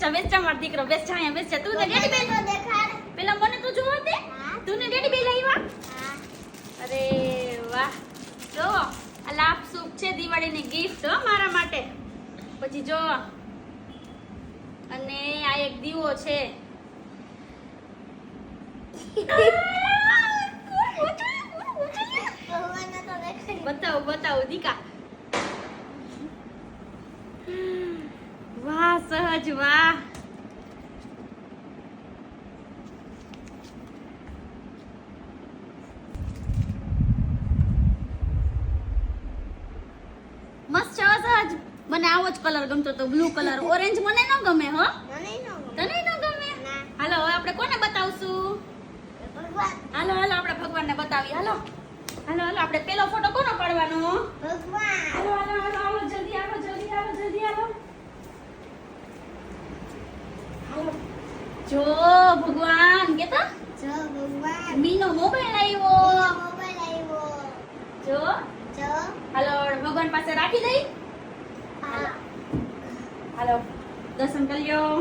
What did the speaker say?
જા મારો દીકરો બેસ જા અહીંયા બેસ જા તું ને ડેડી બેલ દેખાડ પેલા મને તો જોવા દે તું ને ડેડી બેલ આવ્યા અરે વાહ જો આ લાભ સુખ છે દિવાળીની ગિફ્ટ હો મારા માટે પછી જો અને આ એક દીવો છે બતાવો દીકા વાહ સહજ વાહ મસ્ત છે સહજ મને આવો જ કલર ગમતો તો બ્લુ કલર ઓરેન્જ મને ન ગમે હો તને ન ગમે હાલો હવે આપણે કોને બતાવશું હાલો આપણે ભગવાનને બતાવીએ હાલો આપણે પેલો ફોટો કોનો પાડવાનો ભગવાન હાલો જલ્દી આવો જો ભગવાન કેતા મીનો મોબાઈલ આવ્યો જો હાલો ભગવાન પાસે રાખી દઈ હાલો દર્શન કરી લ્યો